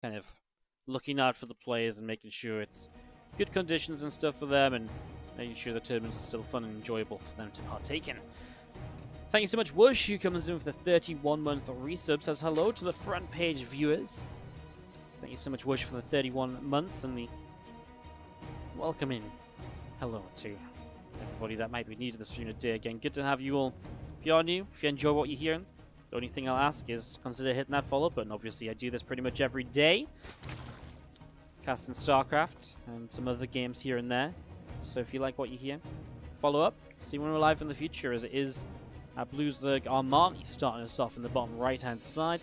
kind of looking out for the players and making sure it's good conditions and stuff for them, and making sure the tournaments are still fun and enjoyable for them to partake in. Thank you so much, Whoosh, who comes in with the 31-month resub, says hello to the front page viewers. Thank you so much, Whoosh, for the 31 months and the welcoming hello to everybody that might be new to the stream today. Again, good to have you all. If you are new, if you enjoy what you're hearing, the only thing I'll ask is consider hitting that follow button. Obviously, I do this pretty much every day. Casting StarCraft and some other games here and there. So if you like what you hear, follow up. See when we're live in the future, as it is our blue Zerg Armani starting us off in the bottom right-hand side,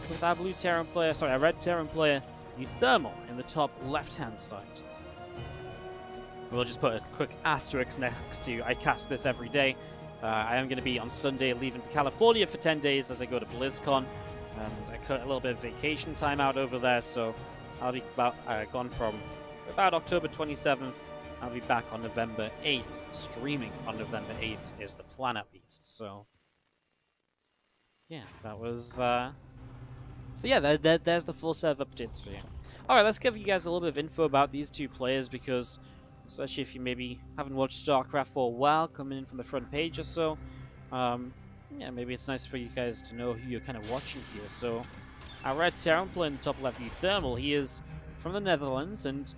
with our blue Terran player, sorry, our red Terran player, uThermal, in the top left-hand side. We'll just put a quick asterisk next to I cast this every day. I am going to be on Sunday leaving to California for 10 days as I go to BlizzCon, and I cut a little bit of vacation time out over there, so I'll be gone from about October 27th. I'll be back on November 8th. Streaming on November 8th is the plan at least. So, yeah, that was... So yeah, there's the full set of updates for you. Alright, let's give you guys a little bit of info about these two players, because especially if you maybe haven't watched StarCraft for a while, coming in from the front page or so, yeah, maybe it's nice for you guys to know who you're kind of watching here. So, our red Terran player in the top left, uThermal, he is from the Netherlands and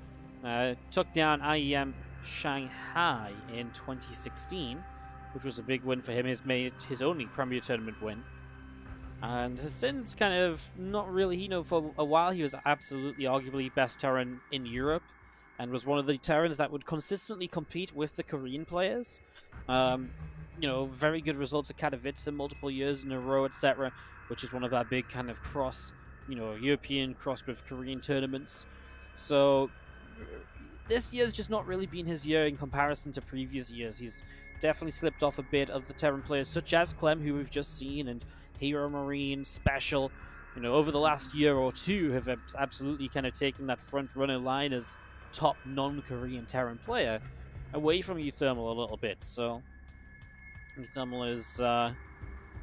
took down IEM Shanghai in 2016, which was a big win for him. He's made his only Premier Tournament win, and has since kind of not really, you know, for a while he was absolutely arguably best Terran in Europe, and was one of the Terrans that would consistently compete with the Korean players. You know, very good results at Katowice multiple years in a row, etc., which is one of our big kind of cross, you know, European cross with Korean tournaments. So this year's just not really been his year in comparison to previous years. He's definitely slipped off a bit of the Terran players, such as Clem, who we've just seen, and Hero Marine, Special, you know, over the last year or two have absolutely kind of taken that front runner line as top non-Korean Terran player away from uThermal a little bit. So uThermal is,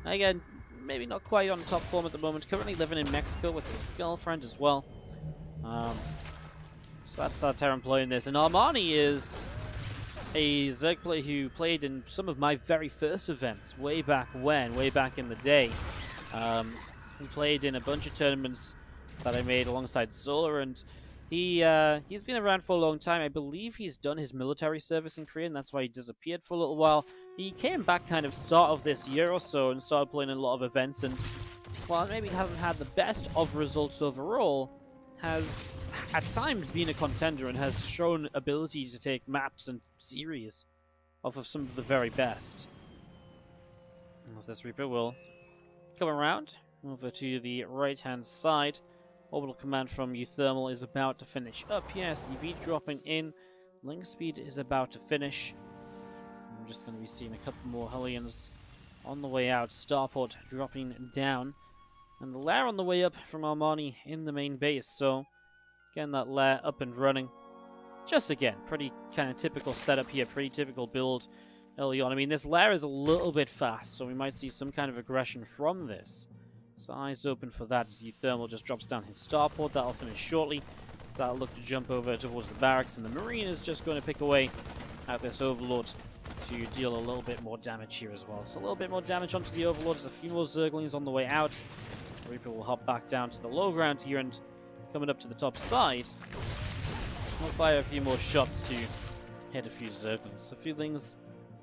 again, maybe not quite on top form at the moment, currently living in Mexico with his girlfriend as well. So that's our Terran player in this. And Armani is a Zerg player who played in some of my very first events way back when, way back in the day. He played in a bunch of tournaments that I made alongside Solar, and he's been around for a long time. I believe he's done his military service in Korea, and that's why he disappeared for a little while. He came back kind of start of this year or so and started playing in a lot of events, and while maybe he hasn't had the best of results overall, has at times been a contender and has shown ability to take maps and series off of some of the very best. As this Reaper will come around over to the right-hand side. Orbital command from uThermal is about to finish up here. CV dropping in. Link speed is about to finish. I'm just going to be seeing a couple more Hellions on the way out. Starport dropping down. And the lair on the way up from Armani in the main base. So, again, that lair up and running. Just again, pretty kind of typical setup here. Pretty typical build early on. I mean, this lair is a little bit fast, so we might see some kind of aggression from this. So eyes open for that as uThermal just drops down his starport. That'll finish shortly. That'll look to jump over towards the barracks, and the Marine is just going to pick away at this Overlord to deal a little bit more damage here as well. So a little bit more damage onto the Overlord. There's a few more Zerglings on the way out. Reaper will hop back down to the low ground here, and coming up to the top side, we'll fire a few more shots to hit a few Zerglings. So Feelings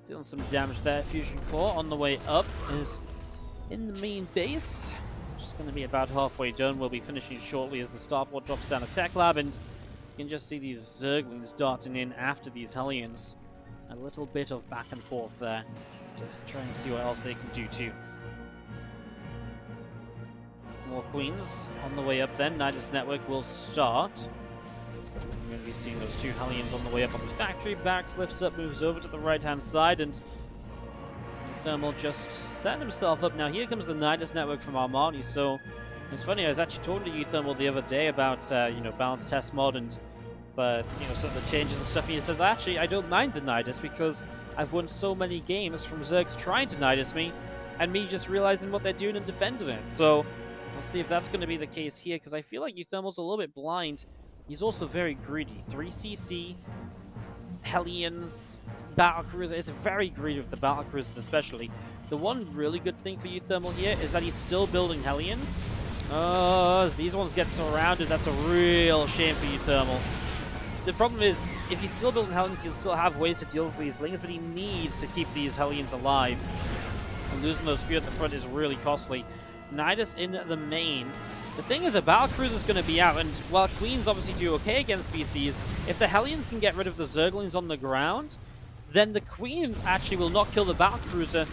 dealing some damage there. Fusion Core on the way up is in the main base. Just going to be about halfway done. We'll be finishing shortly as the starport drops down a tech lab, and you can just see these Zerglings darting in after these Hellions. A little bit of back and forth there to try and see what else they can do too. More Queens on the way up then. Nidus Network will start. We're going to be seeing those two Hellions on the way up on the factory. Barracks lifts up, moves over to the right-hand side, and Thermal just set himself up. Now here comes the Nidus Network from Armani. So it's funny, I was actually talking to uThermal the other day about you know, balanced test mod and you know, some of the changes and stuff. He says, actually, I don't mind the Nidus because I've won so many games from Zergs trying to Nidus me, and me just realizing what they're doing and defending it. So We'll see if that's going to be the case here, because I feel like uThermal's a little bit blind. He's also very greedy. 3cc, Hellions, Battlecruiser. It's very greedy with the Battlecruisers especially. The one really good thing for uThermal here is that he's still building Hellions. As these ones get surrounded, that's a real shame for uThermal. The problem is, if he's still building Hellions, he'll still have ways to deal with these Lings, but he needs to keep these Hellions alive. And losing those few at the front is really costly. Nidus in the main. The thing is, a Battlecruiser is going to be out, and while Queens obviously do okay against BCs, if the Hellions can get rid of the Zerglings on the ground, then the Queens actually will not kill the Battlecruiser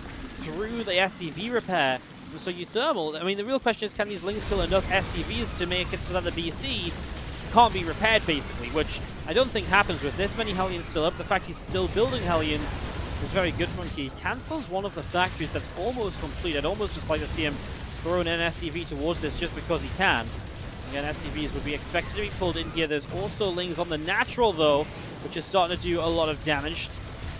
through the SCV repair. So uThermal, I mean, the real question is, can these Lings kill enough SCVs to make it so that the BC can't be repaired, basically, which I don't think happens with this many Hellions still up. The fact he's still building Hellions is very good for him. He cancels one of the factories that's almost complete. I'd almost just like to see him throw an SCV towards this just because he can. Again, SCVs would be expected to be pulled in here. There's also Lings on the natural, though, which is starting to do a lot of damage.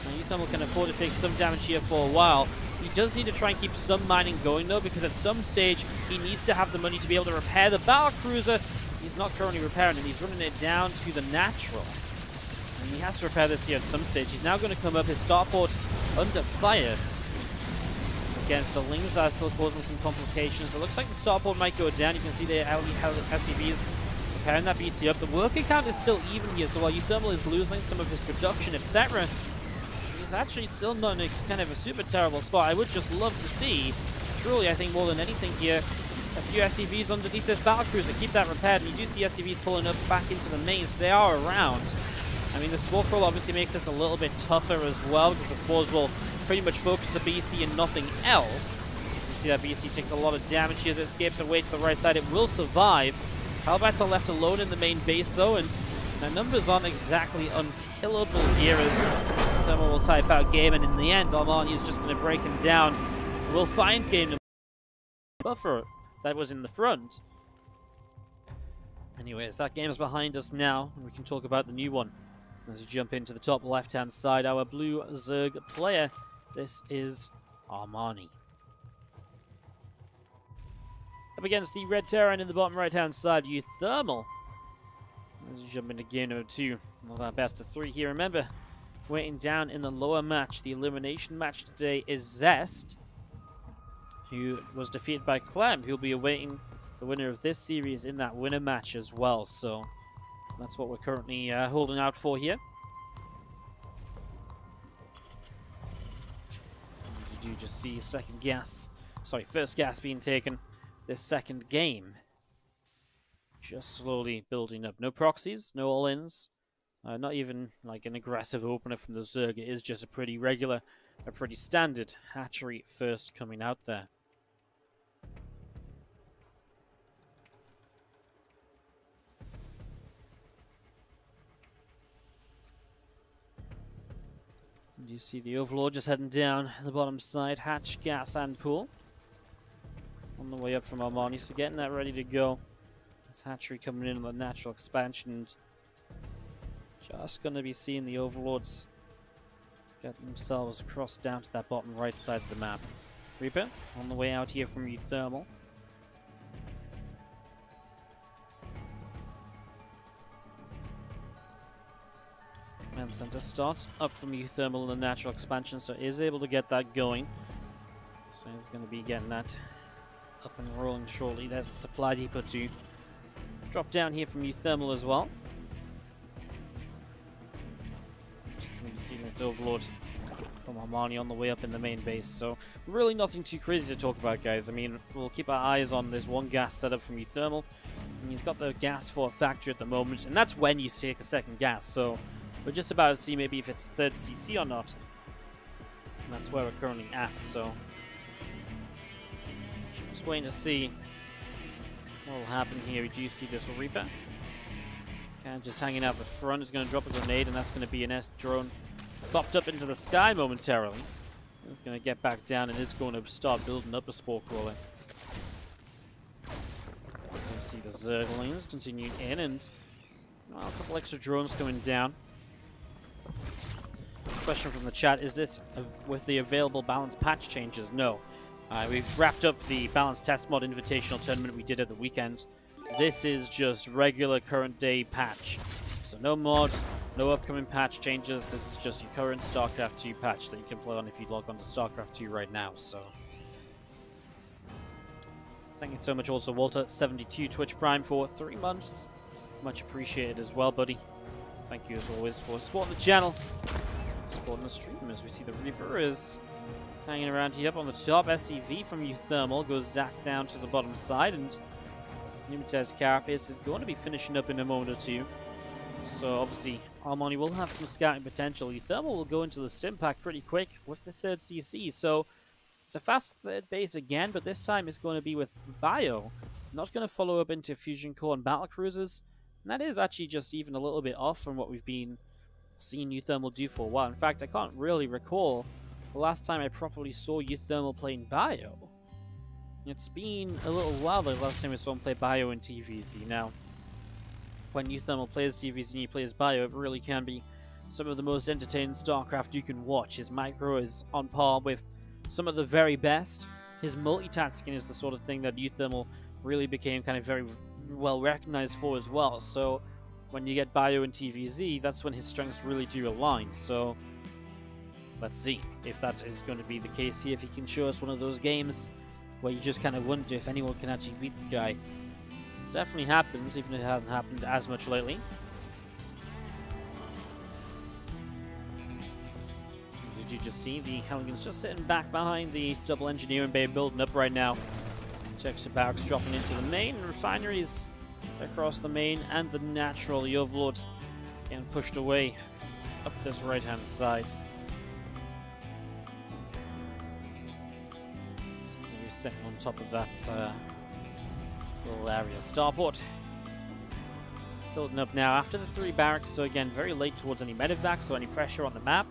Now, uThermal can afford to take some damage here for a while. He does need to try and keep some mining going, though, because at some stage, he needs to have the money to be able to repair the Battlecruiser. He's not currently repairing it. He's running it down to the natural. And he has to repair this here at some stage. He's now going to come up his starport under fire against the Lings that are still causing some complications. It looks like the starport might go down. You can see the SCVs repairing that BC up. The worker count is still even here, so while uThermal is losing some of his production, etc., he's actually still not in a kind of a super terrible spot. I would just love to see, truly, I think more than anything here, a few SCVs underneath this Battlecruiser. Keep that repaired, and you do see SCVs pulling up back into the main, so they are around. I mean, the Spore Crawl obviously makes this a little bit tougher as well, because the Spores will pretty much focus the BC and nothing else. You see that BC takes a lot of damage here as it escapes away to the right side. It will survive. Halbats are left alone in the main base, though, and the numbers aren't exactly unkillable here as uThermal will type out game, and in the end, Armani is just going to break him down. We'll find game number buffer that was in the front. Anyways, that game is behind us now, and we can talk about the new one. As we jump into the top left-hand side, our blue Zerg player, this is Armani. Up against the red Terran in the bottom right-hand side, uThermal. As we jump into game number 2, well, our best of 3 here. Remember, waiting down in the lower match, the elimination match today is Zest, who was defeated by Clem, who'll be awaiting the winner of this series in that winner match as well. So that's what we're currently holding out for here. You do just see first gas being taken. This second game just slowly building up. No proxies, no all-ins, not even like an aggressive opener from the Zerg. It is just a pretty regular, a pretty standard hatchery first coming out there. You see the Overlord just heading down the bottom side, hatch, gas, and pool. On the way up from Armani, so getting that ready to go. This hatchery coming in on the natural expansion. And just going to be seeing the Overlords get themselves across down to that bottom right side of the map. Reaper on the way out here from uThermal. And center starts up from uThermal in the natural expansion, so is able to get that going. So he's going to be getting that up and rolling shortly. There's a supply depot to drop down here from uThermal as well. Just going to be seeing this Overlord from Armani on the way up in the main base. So really nothing too crazy to talk about, guys. I mean, we'll keep our eyes on this one gas setup from uThermal. And he's got the gas for a factory at the moment, and that's when you take a second gas. So we're just about to see maybe if it's third CC or not. And that's where we're currently at, so just waiting to see what will happen here. We do see this Reaper. Kind of just hanging out the front. Is going to drop a grenade, and that's going to be an S drone popped up into the sky momentarily. It's going to get back down and is going to start building up a Spore Crawler. So you can see the Zerglings continuing in, and well, a couple extra drones coming down. Question from the chat, is this with the available balance patch changes? No. We've wrapped up the Balanced Test Mod Invitational tournament we did at the weekend. This is just regular current day patch. So no mod, no upcoming patch changes. This is just your current StarCraft 2 patch that you can play on if you log on to StarCraft 2 right now. So thank you so much also, Walter72 Twitch Prime for 3 months. Much appreciated as well, buddy. Thank you as always for supporting the channel, supporting the stream as we see the Reaper is hanging around here up on the top. SCV from uThermal goes back down to the bottom side, and Numitez Carapace is going to be finishing up in a moment or two. So obviously Armani will have some scouting potential. uThermal will go into the stim pack pretty quick with the 3rd CC, so it's a fast 3rd base again, but this time it's going to be with Bio. Not going to follow up into Fusion Core and Battle Cruisers, and that is actually just even a little bit off from what we've been seeing uThermal do for a while. In fact, I can't really recall the last time I properly saw uThermal playing Bio. It's been a little while the last time we saw him play Bio in TvZ. Now, when uThermal plays TvZ and he plays Bio, it really can be some of the most entertaining StarCraft you can watch. His micro is on par with some of the very best. His multitasking is the sort of thing that uThermal really became kind of very well recognized for as well. So when you get Bio in TvZ, that's when his strengths really do align. So let's see if that is going to be the case here, if he can show us one of those games where you just kind of wonder if anyone can actually beat the guy. Definitely happens, even if it hasn't happened as much lately. Did you just see the Hellions just sitting back behind the double engineering bay building up right now? Texture barracks dropping into the main, and refineries across the main, and the natural, the Overlord getting pushed away up this right-hand side. It's going to be sitting on top of that little area. Starport building up now after the 3 barracks, so again, very late towards any medevacs or any pressure on the map.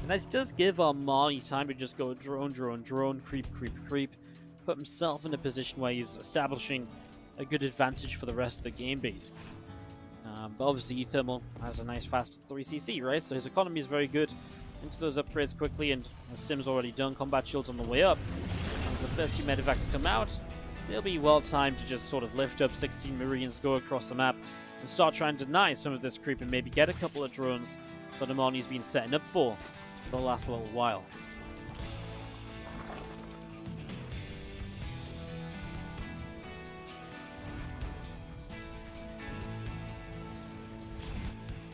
And that does give Armani time to just go drone, drone, drone, creep, creep, creep, put himself in a position where he's establishing a good advantage for the rest of the game, basically. But obviously uThermal has a nice fast 3cc, right? So his economy is very good. Into those upgrades quickly, and the stim's already done. Combat shields on the way up. As the first 2 medevacs come out, they'll be well timed to just sort of lift up 16 Marines, go across the map, and start trying to deny some of this creep and maybe get a couple of drones that Armani's been setting up for the last little while.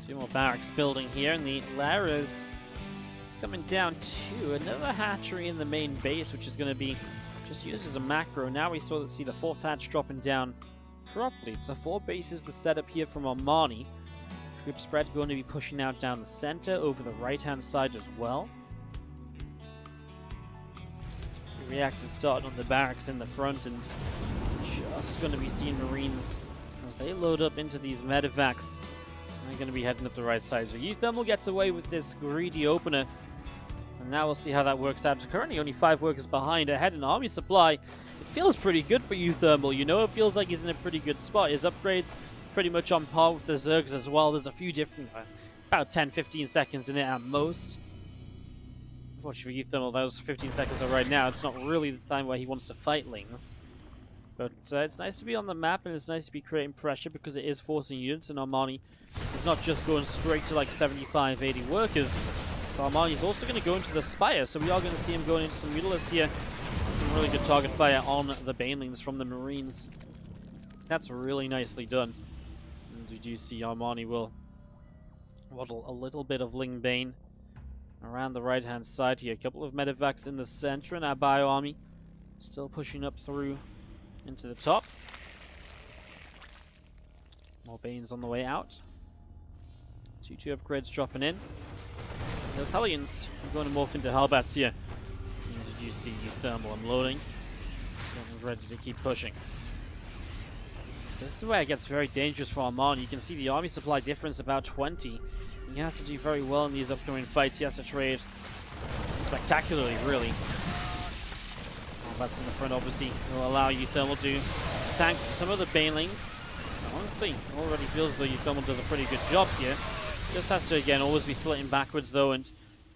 Two more barracks building here, and the Lara's coming down to another hatchery in the main base, which is going to be just used as a macro. Now we see the 4th hatch dropping down properly. So 4 bases the setup here from Armani. Troop spread going to be pushing out down the center, over the right-hand side as well. So reactors starting on the barracks in the front, and just going to be seeing Marines as they load up into these medevacs. They're going to be heading up the right side. So uThermal gets away with this greedy opener, and now we'll see how that works out. Currently only 5 workers behind, ahead in army supply. It feels pretty good for uThermal, you know? It feels like he's in a pretty good spot. His upgrades pretty much on par with the Zergs as well. There's a few different, about 10-15 seconds in it at most. Unfortunately for uThermal, those 15 seconds are right now. It's not really the time where he wants to fight Lings. But it's nice to be on the map, and it's nice to be creating pressure because it is forcing units, and Armani is not just going straight to like 75, 80 workers. So Armani is also going to go into the Spire, so we are going to see him going into some Mutalisks here. Some really good target fire on the Banelings from the Marines. That's really nicely done. And we do see Armani will waddle a little bit of Ling Bane around the right-hand side here. A couple of medevacs in the center, and our Bio Army still pushing up through into the top. More Banes on the way out. 2 upgrades dropping in. Those Hellions are going to morph into Hellbats here. And did you see uThermal unloading? Getting ready to keep pushing. So this is where it gets very dangerous for Armani. You can see the army supply difference about 20. He has to do very well in these upcoming fights. He has to trade spectacularly, really. That's in the front, obviously, will allow uThermal to tank some of the Banelings. Honestly, already feels though uThermal does a pretty good job here. Just has to, again, always be splitting backwards, though, and,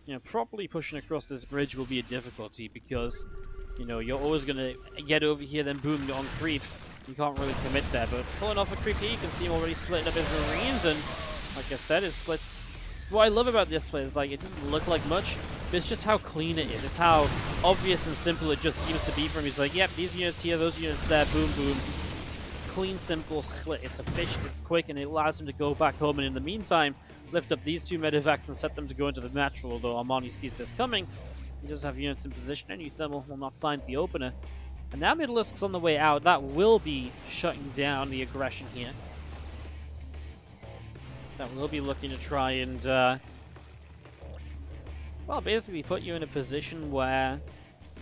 you know, properly pushing across this bridge will be a difficulty because You know, you're always going to get over here, then boom, you're on creep. You can't really commit there, but pulling off a creep here, you can see him already splitting up his Marines, and like I said, his splits. What I love about this split is, like, it doesn't look like much, but it's just how clean it is. It's how obvious and simple it just seems to be for him. He's like, yep, these units here, those units there, boom, boom. Clean, simple split. It's efficient, it's quick, and it allows him to go back home, and in the meantime, lift up these two medevacs and set them to go into the natural, although Armani sees this coming. He does have units in position, and uThermal will not find the opener. And now Middleisk's on the way out. That will be shutting down the aggression here. That will be looking to try and, well, basically put you in a position where,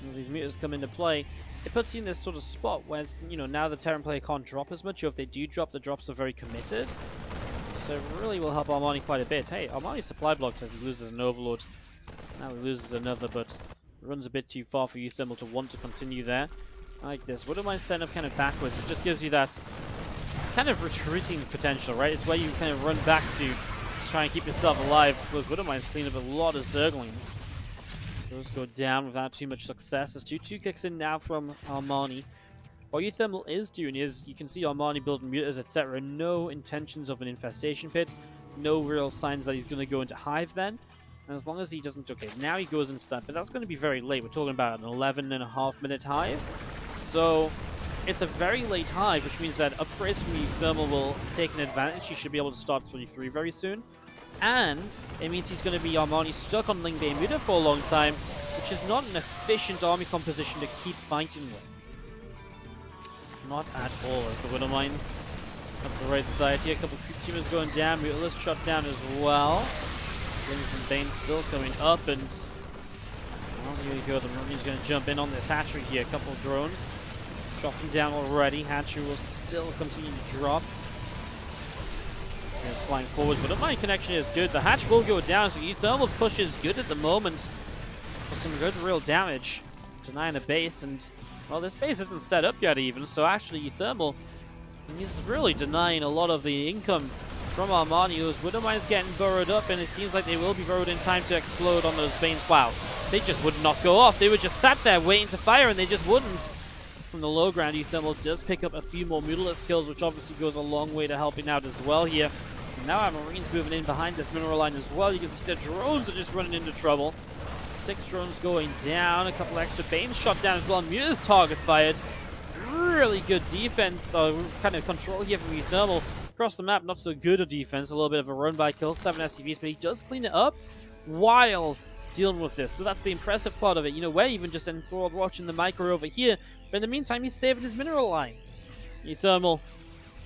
as these meters come into play, it puts you in this sort of spot where, you know, now the Terran player can't drop as much, or if they do drop, the drops are very committed. So it really will help Armani quite a bit. Hey, Armani supply blocks as he loses an Overlord. Now he loses another, but runs a bit too far for uThermal to want to continue there. I like this. Wouldn't mind setting up kind of backwards. It just gives you that kind of retreating potential, right? It's where you kind of run back to try and keep yourself alive. Because wouldn't mind clean up a lot of Zerglings. So those go down without too much success. As 2-2 kicks in now from Armani. What uThermal is doing is, you can see Armani building mutas, etc. No intentions of an infestation pit. No real signs that he's going to go into Hive then. And as long as he doesn't, okay, now he goes into that, but that's going to be very late. We're talking about an 11.5-minute Hive. So it's a very late Hive, which means that upgrades from uThermal will take an advantage. He should be able to start 23 very soon. And it means he's going to be Armani stuck on Ling Bay Muta for a long time, which is not an efficient army composition to keep fighting with. Not at all, as the Widow Mines up the right side here. A couple of creep tumors going down. Mutalisk shot down as well. Wings and Banes still coming up, and well, here you go. The Marine's going to jump in on this hatchery here. A couple of drones dropping down already. Hatchery will still continue to drop. It's flying forwards, but the mine connection is good. The hatch will go down, so uThermal's push is good at the moment for some good real damage. Denying a base, and well, this base isn't set up yet even, so actually uThermal, he's really denying a lot of the income from Armani, whose Widow Mine's getting burrowed up, and it seems like they will be burrowed in time to explode on those Banes. Wow, they just would not go off. They were just sat there waiting to fire, and they just wouldn't. From the low ground, uThermal does pick up a few more Mutalisk kills, which obviously goes a long way to helping out as well here. And now our Marines moving in behind this mineral line as well. You can see the drones are just running into trouble. 6 drones going down, a couple extra Banes shot down as well. Muta's target fired. Really good defense, kind of control here from uThermal. Across the map, not so good a defense, a little bit of a run by kill, 7 SCVs, but he does clean it up while dealing with this. So that's the impressive part of it. You know, we're even just enthralled watching the micro over here, but in the meantime, he's saving his mineral lines. uThermal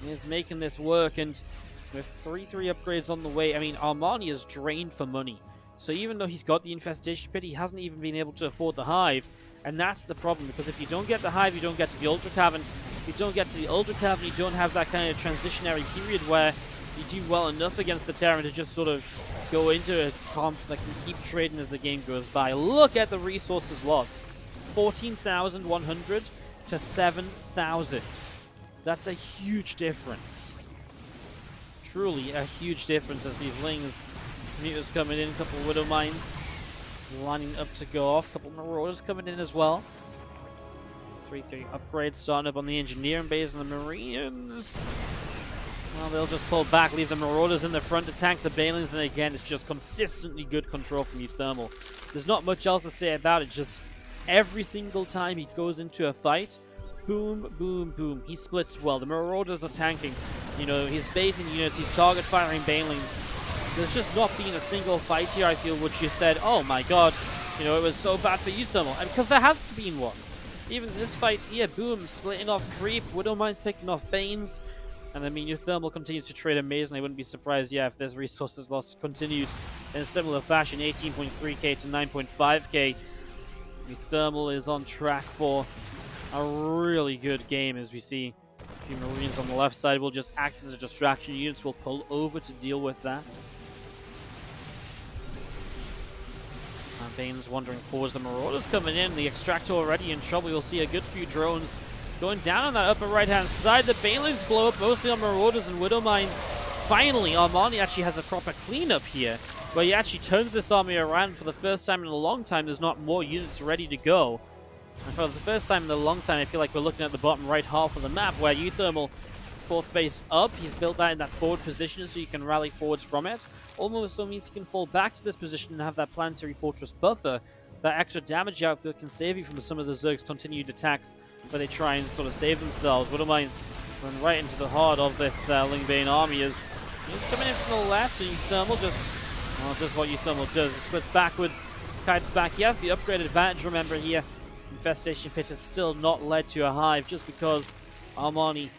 is making this work, and with 3-3 upgrades on the way, I mean, Armani is drained for money. So even though he's got the infestation pit, he hasn't even been able to afford the Hive. And that's the problem, because if you don't get the Hive, you don't get to the Ultra Cavern. If you don't get to the Ultra Cavern, you don't have that kind of transitionary period where you do well enough against the Terran to just sort of go into a comp that can keep trading as the game goes by. Look at the resources lost. 14,100 to 7,000. That's a huge difference. Truly a huge difference as these Lings, Mutas coming in, a couple of Widow Mines lining up to go off, a couple of Marauders coming in as well. 3-3 upgrades starting up on the Engineering base, and the Marines, well, they'll just pull back, leave the Marauders in the front to tank the Banelings, and again, it's just consistently good control from uThermal. There's not much else to say about it, just every single time he goes into a fight, boom, boom, boom, he splits well. The Marauders are tanking, you know, he's baiting units, he's target firing Banelings. There's just not been a single fight here, I feel, which you said, oh my god, you know, it was so bad for uThermal. And because there hasn't been one. Even this fight here, boom, splitting off creep, Widow Mines picking off Banes. And I mean, uThermal continues to trade amazing. I wouldn't be surprised, yeah, if there's resources lost continued in a similar fashion, 18.3k to 9.5k. uThermal is on track for a really good game, as we see a few Marines on the left side will just act as a distraction. Units will pull over to deal with that. Bane's wandering forwards. The Marauders coming in. The Extractor already in trouble. You'll see a good few drones going down on that upper right-hand side. The Banelings blow up mostly on Marauders and Widow Mines. Finally, Armani actually has a proper cleanup here, where he actually turns this army around for the first time in a long time. There's not more units ready to go. And for the first time in a long time, I feel like we're looking at the bottom right half of the map where uThermal, fourth base up, he's built that in that forward position so you can rally forwards from it. Almost so means you can fall back to this position and have that planetary fortress buffer. That extra damage output can save you from some of the Zerg's continued attacks where they try and sort of save themselves. Widowmine's run right into the heart of this Lingbane army as he's coming in from the left, and uThermal just what uThermal does. He splits backwards, kites back. He has the upgrade advantage, remember here. Infestation Pit has still not led to a hive just because Armani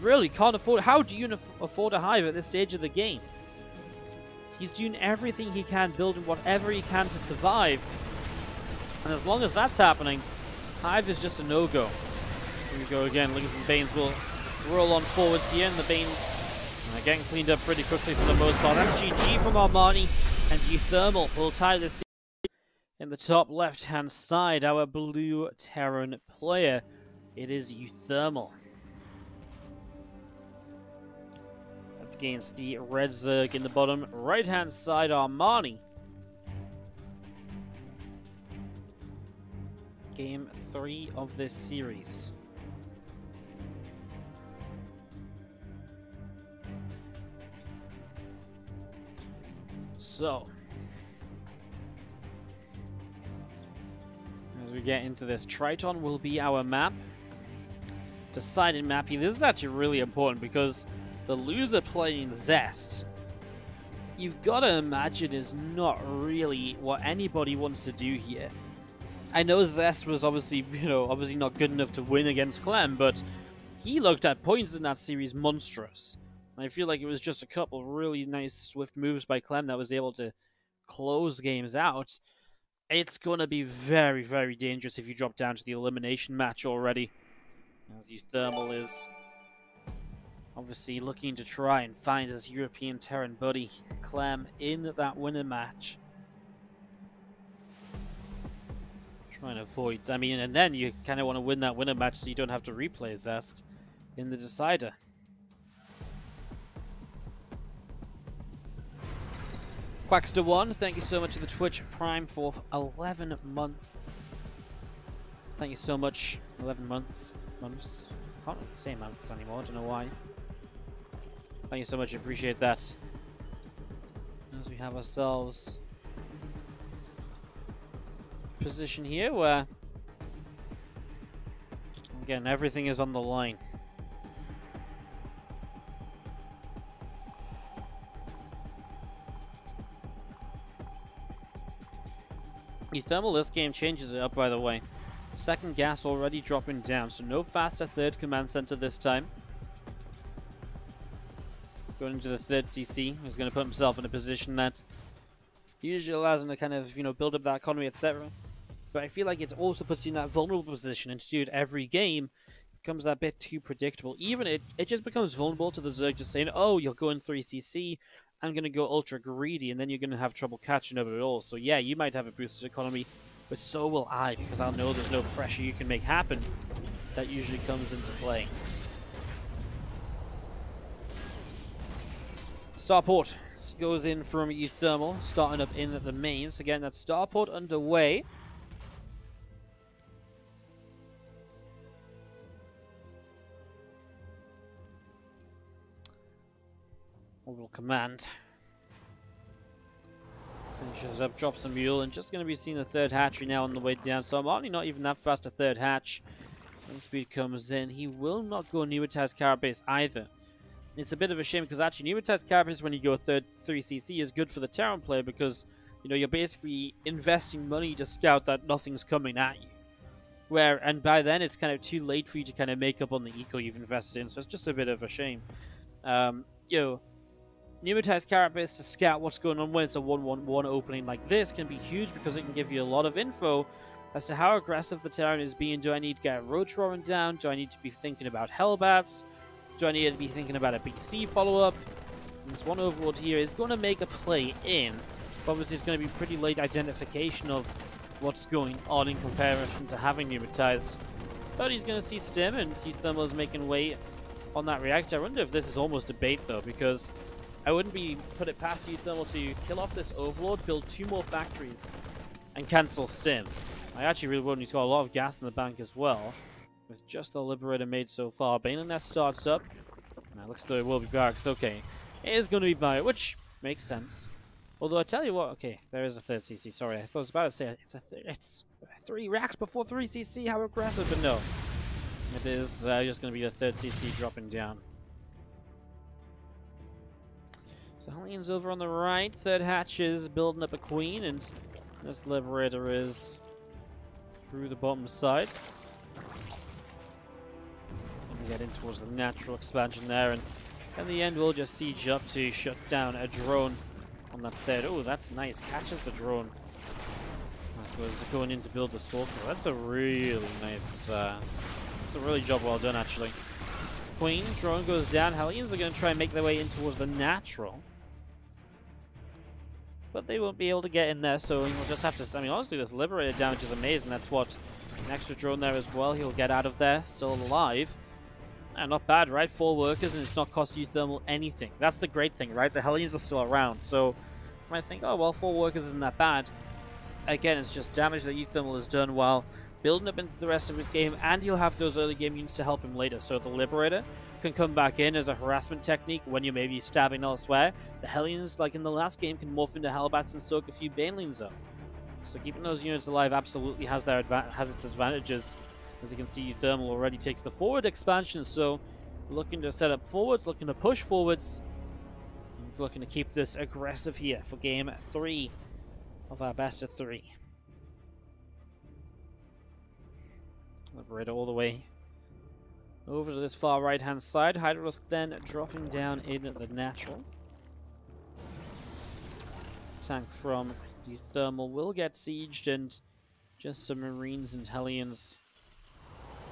really can't afford. How do you afford a hive at this stage of the game? He's doing everything he can, building whatever he can to survive. And as long as that's happening, hive is just a no-go. Here we go again. Lings and Banes will roll on forwards here, and the Banes are getting cleaned up pretty quickly for the most part. That's GG from Armani, and uThermal will tie this in the top left-hand side. Our blue Terran player, it is uThermal. Up against the red Zerg in the bottom right-hand side, Armani. Game 3 of this series. So, as we get into this, Triton will be our map. Decided map here. This is actually really important because the loser playing Zest, you've got to imagine, is not really what anybody wants to do here. I know Zest was obviously not good enough to win against Clem, but he looked at points in that series monstrous. I feel like it was just a couple of really nice, swift moves by Clem that was able to close games out. It's going to be very, very dangerous if you drop down to the elimination match already. As uThermal is obviously looking to try and find his European Terran buddy, Clem, in that winner match. Trying to avoid, and then you kind of want to win that winner match so you don't have to replay Zest in the decider. Quackster1, thank you so much to the Twitch Prime for 11 months. Thank you so much. 11 months. Can't really say months anymore, I don't know why. Thank you so much, appreciate that. As we have ourselves a position here where, again, everything is on the line. uThermal this game changes it up, by the way. Second gas already dropping down, so no faster third command center this time. Going into the third CC, he's going to put himself in a position that usually allows him to kind of, build up that economy, etc. But I feel like it also puts you in that vulnerable position, and to do it every game becomes a bit too predictable. Even it just becomes vulnerable to the Zerg just saying, oh, you're going 3CC, I'm going to go ultra greedy, and then you're going to have trouble catching up at all. So yeah, you might have a boosted economy, but so will I, because I'll know there's no pressure you can make happen. That usually comes into play. Starport goes in from uThermal, starting up in the mains. Again, that starport underway. Orbital command. Finishes up, drops a mule, and just going to be seeing the third hatchery now on the way down. So I'm only not even that fast a third hatch. When speed comes in, he will not go pneumatized carapace either. It's a bit of a shame because actually pneumatized carapace when you go 3CC is good for the Terran player because you're basically investing money to scout that nothing's coming at you. And by then it's kind of too late for you to kind of make up on the eco you've invested in, so it's just a bit of a shame. Pneumatized carapace to scout what's going on when it's a 1-1-1 opening like this can be huge because it can give you a lot of info as to how aggressive the Terran is being. Do I need to get Roach Roaring down? Do I need to be thinking about Hellbats? Do I need to be thinking about a BC follow-up? This one overlord here is going to make a play in. But obviously it's going to be pretty late identification of what's going on in comparison to having pneumatized. But he's going to see Stim, and uThermal is making way on that reactor. I wonder if this is almost a bait though, because I wouldn't put it past uThermal to kill off this overlord, build 2 more factories, and cancel Stim. I actually really would. He's got a lot of gas in the bank as well. With just the Liberator made so far. Baneling Nest starts up. Now looks though it will be barracks. Okay. It is going to be bio, which makes sense. Although I tell you what, okay, there is a 3rd CC. Sorry, I was about to say it's 3 racks before 3 CC. How aggressive, but no. It is just going to be the 3rd CC dropping down. So Hellions over on the right. 3rd hatch is building up a queen, and this Liberator is through the bottom side. And we get in towards the natural expansion there, and in the end we'll just siege up to shut down a drone on that 3rd. Oh, that's nice. Catches the drone. That was going in to build the smoke. That's a really nice... that's a really job well done, actually. Queen, drone goes down. Hellions are going to try and make their way in towards the natural. But they won't be able to get in there, so he'll just have to... I mean, honestly, this Liberator damage is amazing. That's what... An extra drone there as well. He'll get out of there, still alive. And not bad, right? 4 workers, and it's not cost uThermal anything. That's the great thing, right? The Hellions are still around, so... You might think, oh, well, 4 workers isn't that bad. Again, it's just damage that uThermal has done while building up into the rest of his game, and he'll have those early game units to help him later. So the Liberator can come back in as a harassment technique when you're maybe stabbing elsewhere. The Hellions, like in the last game, can morph into Hellbats and soak a few Banelings up. So keeping those units alive absolutely has its advantages. As you can see, uThermal already takes the forward expansion, so looking to set up forwards, looking to push forwards, and looking to keep this aggressive here for game 3 of our best of 3. Liberator all the way over to this far right hand side. Hydralisk then dropping down in the natural. Tank from uThermal will get sieged, and just some Marines and Hellions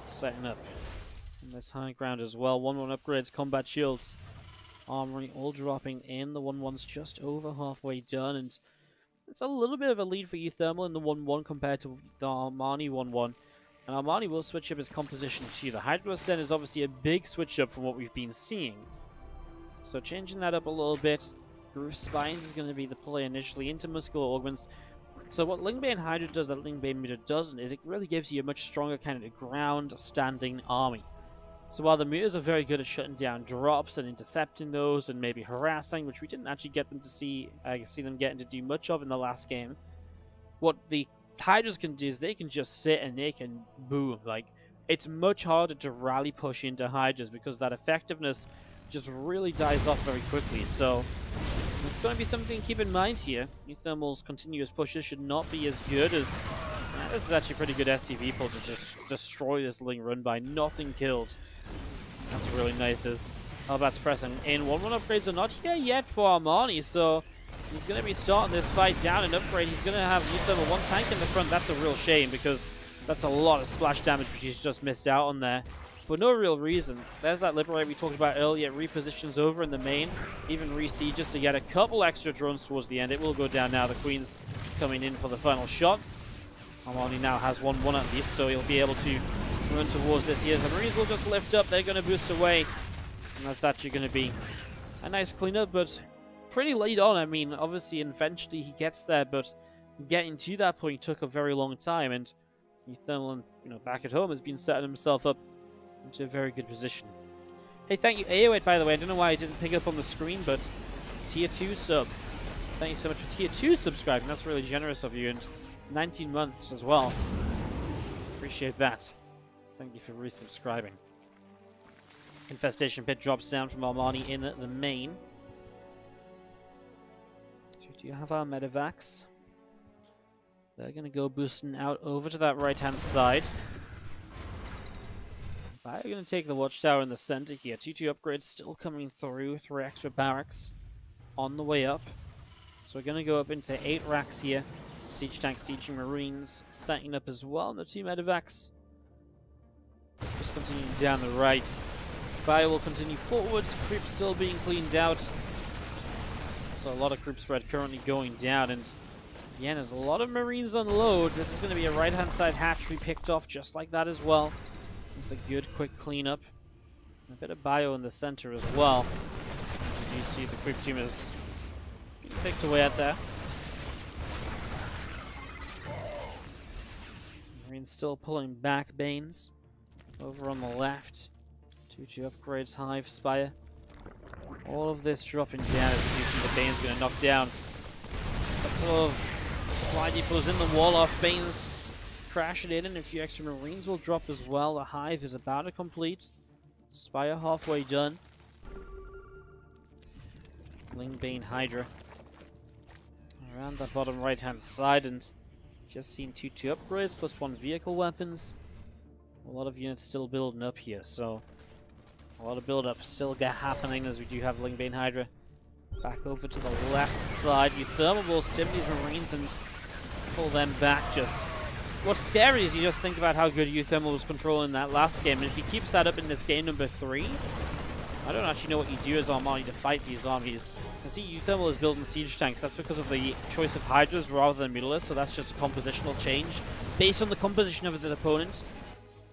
setting up in this high ground as well. 1-1 upgrades, combat shields, Armani all dropping in. The 1-1's just over halfway done, and it's a little bit of a lead for uThermal in the 1-1 compared to the Armani 1-1. And Armani will switch up his composition too. The Hydralisk Den is obviously a big switch up from what we've been seeing. So changing that up a little bit. Groove Spines is going to be the play initially into Muscular Augments. So what Lingbane Hydra does that Lingbane Muta doesn't is it really gives you a much stronger kind of ground-standing army. So while the Mutas are very good at shutting down drops and intercepting those and maybe harassing, which we didn't actually get them to see them getting to do much of in the last game, what the Hydras can do is they can just sit and they can boom. Like, it's much harder to rally push into Hydras because that effectiveness just really dies off very quickly. So it's going to be something to keep in mind here. uThermal's continuous pushes should not be as good as... this is actually a pretty good SCV pull to just destroy this Ling run by nothing killed. That's really nice as Hellbat's pressing in. 1-1 upgrades are not here yet for Armani, so he's going to be starting this fight down and upgrade. He's going to have uThermal 1 tank in the front. That's a real shame because that's a lot of splash damage which he's just missed out on there for no real reason. There's that Liberator we talked about earlier. It repositions over in the main, even re-sieges to get a couple extra drones towards the end. It will go down now. The Queen's coming in for the final shots. Armani now has 1-1 at least, so he'll be able to run towards this here. The Marines will just lift up. They're going to boost away, and that's actually going to be a nice cleanup, but pretty late on. I mean, obviously, eventually he gets there, but getting to that point took a very long time, and uThermal, back at home, has been setting himself up into a very good position. Hey, thank you, AOIT, by the way. I don't know why I didn't pick up on the screen, but Tier 2 sub. Thank you so much for Tier 2 subscribing. That's really generous of you, and 19 months as well. Appreciate that. Thank you for resubscribing. Infestation Pit drops down from Armani in the main. So do you have our medevacs? They're going to go boosting out over to that right-hand side. They're going to take the watchtower in the center here. 2-2 upgrades still coming through. 3 extra barracks on the way up. So we're going to go up into 8 racks here. Siege tanks, sieging Marines, setting up as well. And the 2 medevacs just continuing down the right. Fire will continue forwards. Creep still being cleaned out. So a lot of creep spread currently going down. And again, there's a lot of Marines on load. This is going to be a right-hand side hatchery picked off just like that as well. It's a good, quick cleanup. A bit of bio in the center as well. You see the creep team is being picked away at there. Marines still pulling back Banes. Over on the left. 2-2 upgrades, Hive, Spire. All of this dropping down as you see the Bane's going to knock down a couple of supply depots in the wall off. Bane's crashing in, and a few extra Marines will drop as well. The Hive is about to complete. Spire halfway done. Ling Bane Hydra. Around the bottom right hand side, and just seen 2-2 upgrades plus 1 vehicle weapons. A lot of units still building up here, so a lot of build up still happening as we do have Ling Bane Hydra. Back over to the left side. uThermal will stim these Marines and pull them back. Just what's scary is you just think about how good uThermal was controlling that last game, and if he keeps that up in this game number 3, I don't actually know what you do as Armani to fight these armies. I see uThermal is building siege tanks. That's because of the choice of Hydras rather than Mutilis, so that's just a compositional change based on the composition of his opponent.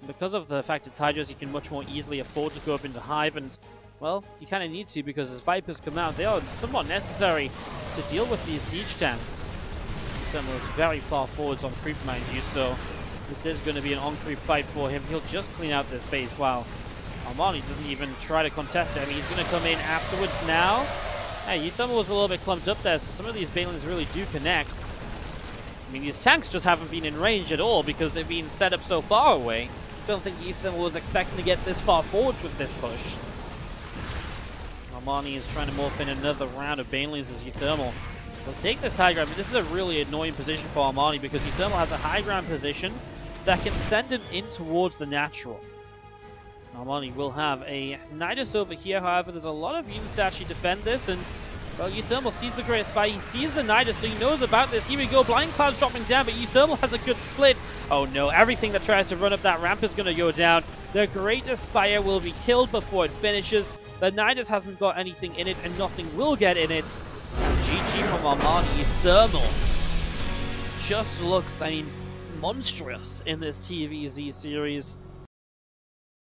And because of the fact it's Hydras, you can much more easily afford to go up into Hive, and, well, you kind of need to because as Vipers come out, they are somewhat necessary to deal with these siege tanks. uThermal is very far forwards on creep, mind you, so this is going to be an on-creep fight for him. He'll just clean out this base while Armani doesn't even try to contest it. I mean, he's going to come in afterwards now. Hey, uThermal was a little bit clumped up there, so some of these Banelings really do connect. I mean, these tanks just haven't been in range at all because they've been set up so far away. I don't think uThermal was expecting to get this far forward with this push. Armani is trying to morph in another round of Banelings as uThermal will take this high ground. But this is a really annoying position for Armani because uThermal has a high ground position that can send him in towards the natural. Armani will have a Nidus over here, however, there's a lot of units to actually defend this, and, well, uThermal sees the Great Spy, he sees the Nidus, so he knows about this. Here we go, Blind Cloud's dropping down, but uThermal has a good split. Oh no, everything that tries to run up that ramp is going to go down. The Great Spire will be killed before it finishes. The Nidus hasn't got anything in it, and nothing will get in it. And GG from Armani. uThermal just looks, I mean, monstrous in this TvZ series.